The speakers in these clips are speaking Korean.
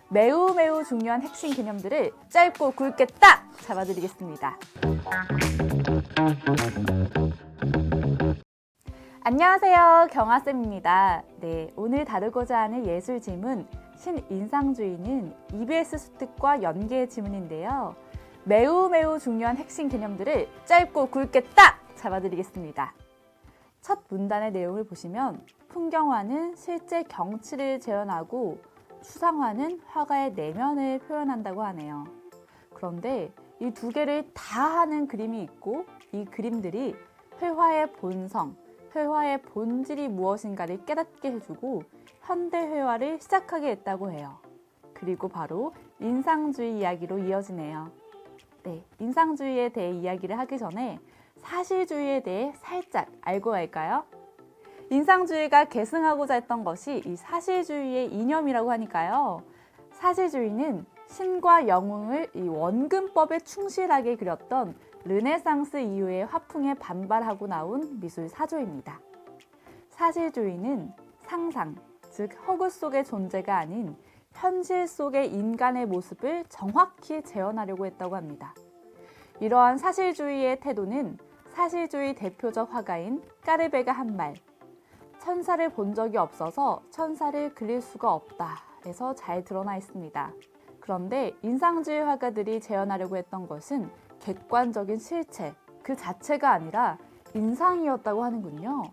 매우 중요한 핵심 개념들을 짧고 굵게 딱 잡아드리겠습니다. 안녕하세요, 경아쌤입니다. 네, 오늘 다루고자 하는 예술 지문 신인상주의는 EBS 수특과 연계의 지문인데요. 매우 중요한 핵심 개념들을 짧고 굵게 딱 잡아드리겠습니다. 첫 문단의 내용을 보시면 풍경화는 실제 경치를 재현하고 추상화는 화가의 내면을 표현한다고 하네요. 그런데 이 두 개를 다 하는 그림이 있고 이 그림들이 회화의 본성, 회화의 본질이 무엇인가를 깨닫게 해주고 현대 회화를 시작하게 했다고 해요. 그리고 바로 인상주의 이야기로 이어지네요. 네, 인상주의에 대해 이야기를 하기 전에 사실주의에 대해 살짝 알고 갈까요? 인상주의가 계승하고자 했던 것이 이 사실주의의 이념이라고 하니까요. 사실주의는 신과 영웅을 이 원근법에 충실하게 그렸던 르네상스 이후의 화풍에 반발하고 나온 미술 사조입니다. 사실주의는 상상, 즉 허구 속의 존재가 아닌 현실 속의 인간의 모습을 정확히 재현하려고 했다고 합니다. 이러한 사실주의의 태도는 사실주의 대표적 화가인 까르베가 한 말, 천사를 본 적이 없어서 천사를 그릴 수가 없다 에서 잘 드러나 있습니다. 그런데 인상주의 화가들이 재현하려고 했던 것은 객관적인 실체, 그 자체가 아니라 인상이었다고 하는군요.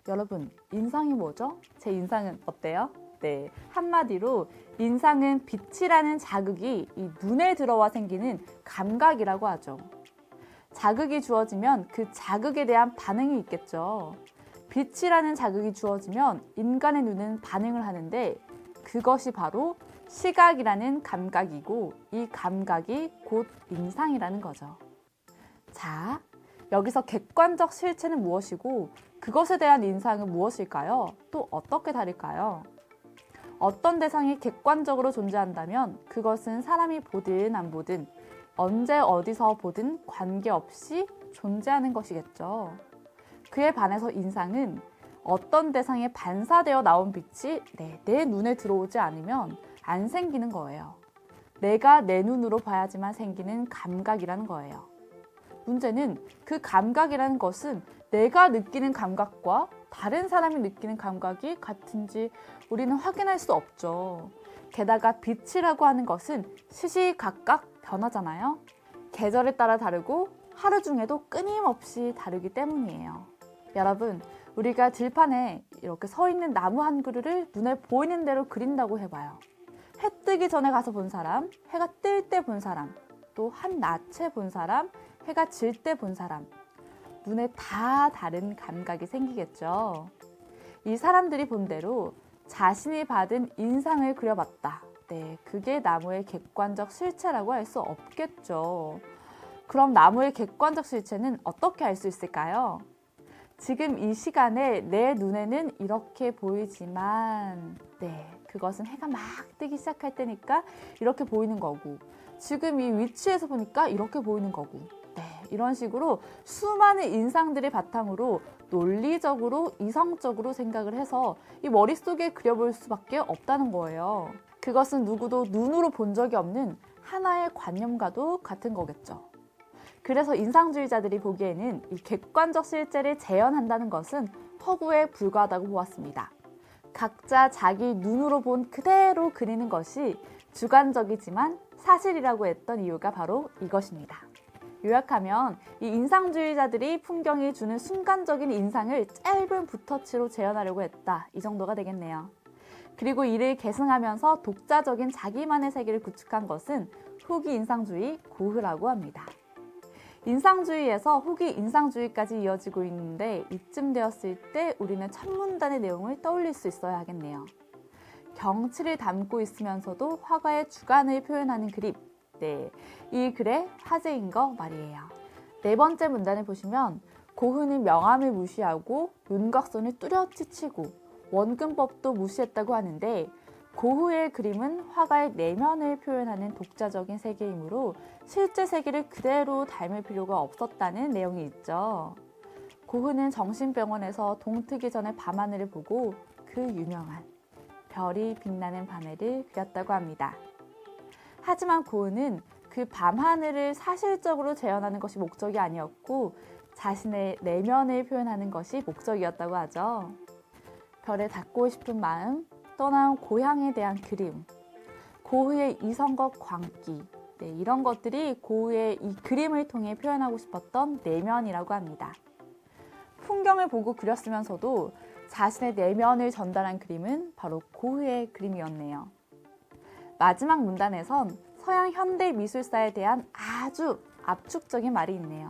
여러분, 인상이 뭐죠? 제 인상은 어때요? 네, 한마디로 인상은 빛이라는 자극이 이 눈에 들어와 생기는 감각이라고 하죠. 자극이 주어지면 그 자극에 대한 반응이 있겠죠. 빛이라는 자극이 주어지면 인간의 눈은 반응을 하는데 그것이 바로 시각이라는 감각이고 이 감각이 곧 인상이라는 거죠. 자, 여기서 객관적 실체는 무엇이고 그것에 대한 인상은 무엇일까요? 또 어떻게 다를까요? 어떤 대상이 객관적으로 존재한다면 그것은 사람이 보든 안 보든 언제 어디서 보든 관계없이 존재하는 것이겠죠. 그에 반해서 인상은 어떤 대상에 반사되어 나온 빛이 내 눈에 들어오지 않으면 안 생기는 거예요. 내가 내 눈으로 봐야지만 생기는 감각이라는 거예요. 문제는 그 감각이라는 것은 내가 느끼는 감각과 다른 사람이 느끼는 감각이 같은지 우리는 확인할 수 없죠. 게다가 빛이라고 하는 것은 시시각각 변하잖아요. 계절에 따라 다르고 하루 중에도 끊임없이 다르기 때문이에요. 여러분, 우리가 들판에 이렇게 서 있는 나무 한 그루를 눈에 보이는 대로 그린다고 해봐요. 해 뜨기 전에 가서 본 사람, 해가 뜰 때 본 사람, 또 한낮에 본 사람, 해가 질 때 본 사람, 눈에 다 다른 감각이 생기겠죠. 이 사람들이 본 대로 자신이 받은 인상을 그려봤다. 네, 그게 나무의 객관적 실체라고 할 수 없겠죠. 그럼 나무의 객관적 실체는 어떻게 알 수 있을까요? 지금 이 시간에 내 눈에는 이렇게 보이지만 그것은 해가 막 뜨기 시작할 때니까 이렇게 보이는 거고 지금 이 위치에서 보니까 이렇게 보이는 거고 이런 식으로 수많은 인상들을 바탕으로 논리적으로 이성적으로 생각을 해서 이 머릿속에 그려볼 수밖에 없다는 거예요. 그것은 누구도 눈으로 본 적이 없는 하나의 관념과도 같은 거겠죠. 그래서 인상주의자들이 보기에는 이 객관적 실제를 재현한다는 것은 허구에 불과하다고 보았습니다. 각자 자기 눈으로 본 그대로 그리는 것이 주관적이지만 사실이라고 했던 이유가 바로 이것입니다. 요약하면 이 인상주의자들이 풍경이 주는 순간적인 인상을 짧은 붓터치로 재현하려고 했다. 이 정도가 되겠네요. 그리고 이를 계승하면서 독자적인 자기만의 세계를 구축한 것은 후기 인상주의 고흐라고 합니다. 인상주의에서 후기 인상주의까지 이어지고 있는데 이쯤 되었을 때 우리는 첫 문단의 내용을 떠올릴 수 있어야 하겠네요. 경치를 담고 있으면서도 화가의 주관을 표현하는 그림. 이 글의 화제인 거 말이에요. 네 번째 문단을 보시면 고흐는 명암을 무시하고 윤곽선을 뚜렷이 치고 원근법도 무시했다고 하는데 고흐의 그림은 화가의 내면을 표현하는 독자적인 세계이므로 실제 세계를 그대로 닮을 필요가 없었다는 내용이 있죠. 고흐는 정신병원에서 동트기 전에 밤하늘을 보고 그 유명한 별이 빛나는 밤에를 그렸다고 합니다. 하지만 고흐는 그 밤하늘을 사실적으로 재현하는 것이 목적이 아니었고 자신의 내면을 표현하는 것이 목적이었다고 하죠. 별에 닿고 싶은 마음, 떠나온 고향에 대한 그리움, 고흐의 이성적 광기, 이런 것들이 고흐의 이 그림을 통해 표현하고 싶었던 내면이라고 합니다. 풍경을 보고 그렸으면서도 자신의 내면을 전달한 그림은 바로 고흐의 그림이었네요. 마지막 문단에선 서양 현대 미술사에 대한 아주 압축적인 말이 있네요.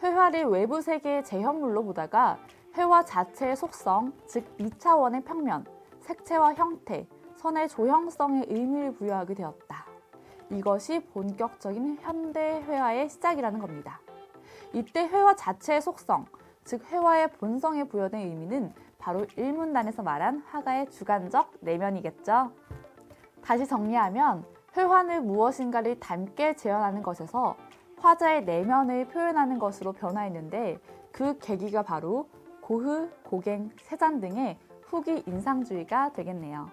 회화를 외부 세계의 재현물로 보다가 회화 자체의 속성, 즉 2차원의 평면, 색채와 형태, 선의 조형성에 의미를 부여하게 되었다. 이것이 본격적인 현대 회화의 시작이라는 겁니다. 이때 회화 자체의 속성, 즉 회화의 본성에 부여된 의미는 바로 1문단에서 말한 화가의 주관적 내면이겠죠. 다시 정리하면 회화는 무엇인가를 닮게 재현하는 것에서 화자의 내면을 표현하는 것으로 변화했는데 그 계기가 바로 고흐, 고갱, 세잔 등의 후기 인상주의가 되겠네요.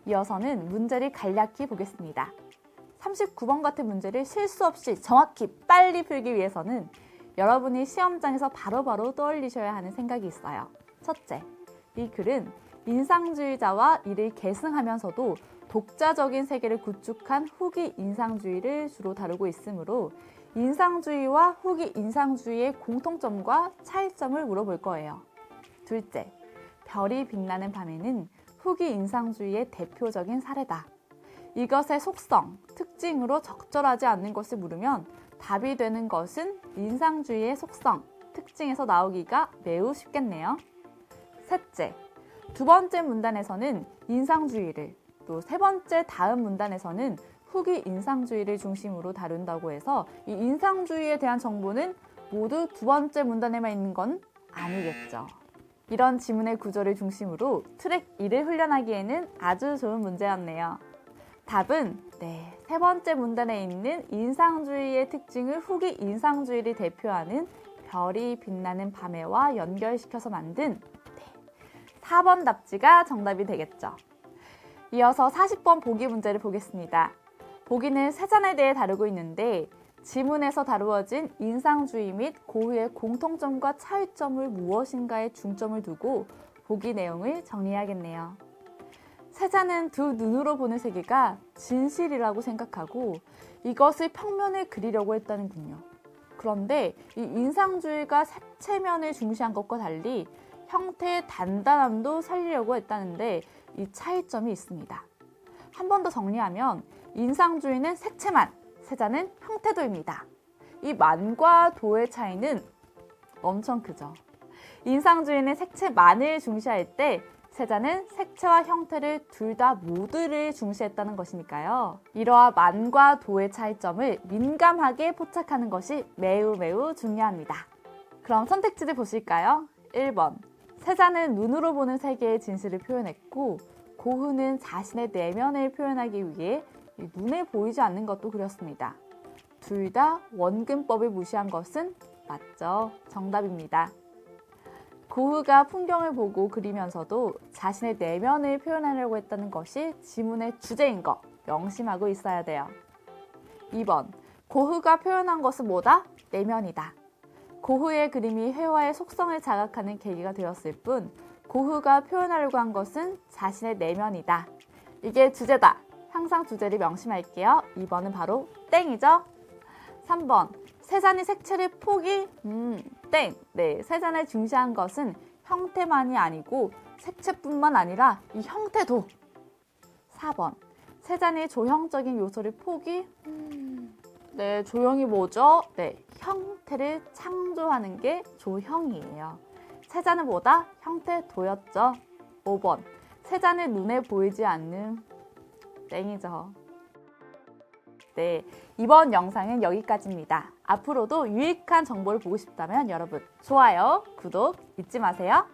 이어서는 문제를 간략히 보겠습니다. 39번 같은 문제를 실수 없이 정확히 빨리 풀기 위해서는 여러분이 시험장에서 바로바로 떠올리셔야 하는 생각이 있어요. 첫째, 이 글은 인상주의자와 이를 계승하면서도 독자적인 세계를 구축한 후기 인상주의를 주로 다루고 있으므로 인상주의와 후기 인상주의의 공통점과 차이점을 물어볼 거예요. 둘째, 별이 빛나는 밤에는 후기 인상주의의 대표적인 사례다. 이것의 속성, 특징으로 적절하지 않는 것을 물으면 답이 되는 것은 인상주의의 속성, 특징에서 나오기가 매우 쉽겠네요. 셋째, 두 번째 문단에서는 인상주의를, 또 세 번째 다음 문단에서는 후기 인상주의를 중심으로 다룬다고 해서 이 인상주의에 대한 정보는 모두 두 번째 문단에만 있는 건 아니겠죠. 이런 지문의 구조를 중심으로 트랙 2를 훈련하기에는 아주 좋은 문제였네요. 답은 세 번째 문단에 있는 인상주의의 특징을 후기 인상주의를 대표하는 별이 빛나는 밤에와 연결시켜서 만든 4번 답지가 정답이 되겠죠. 이어서 40번 보기 문제를 보겠습니다. 보기는 세잔에 대해 다루고 있는데 지문에서 다루어진 인상주의 및 고흐의 공통점과 차이점을 무엇인가에 중점을 두고 보기 내용을 정리해야겠네요. 세잔은 두 눈으로 보는 세계가 진실이라고 생각하고 이것을 평면에 그리려고 했다는군요. 그런데 이 인상주의가 색채면을 중시한 것과 달리 형태의 단단함도 살리려고 했다는데 이 차이점이 있습니다. 한 번 더 정리하면 인상주의는 색채만, 세잔은 형태도입니다. 이 만과 도의 차이는 엄청 크죠. 인상주의는 색채만을 중시할 때 세잔은 색채와 형태를 둘 다 모두를 중시했다는 것이니까요. 이러한 만과 도의 차이점을 민감하게 포착하는 것이 매우 중요합니다. 그럼 선택지를 보실까요? 1번, 세잔은 눈으로 보는 세계의 진실을 표현했고 고흐는 자신의 내면을 표현하기 위해 눈에 보이지 않는 것도 그렸습니다. 둘 다 원근법을 무시한 것은 맞죠? 정답입니다. 고흐가 풍경을 보고 그리면서도 자신의 내면을 표현하려고 했다는 것이 지문의 주제인 거 명심하고 있어야 돼요. 2번, 고흐가 표현한 것은 뭐다? 내면이다. 고흐의 그림이 회화의 속성을 자각하는 계기가 되었을 뿐 고흐가 표현하려고 한 것은 자신의 내면이다. 이게 주제다. 항상 주제를 명심할게요. 2번은 바로 땡이죠? 3번, 세잔이 색채를 포기? 땡! 세잔을 중시한 것은 형태만이 아니고 색채뿐만 아니라 이 형태도. 4번, 세잔이 조형적인 요소를 포기? 조형이 뭐죠? 형태를 창조하는 게 조형이에요. 세잔은 뭐다? 형태도였죠. 5번, 세잔은 눈에 보이지 않는 땡이죠. 이번 영상은 여기까지입니다. 앞으로도 유익한 정보를 보고 싶다면 여러분 좋아요, 구독 잊지 마세요.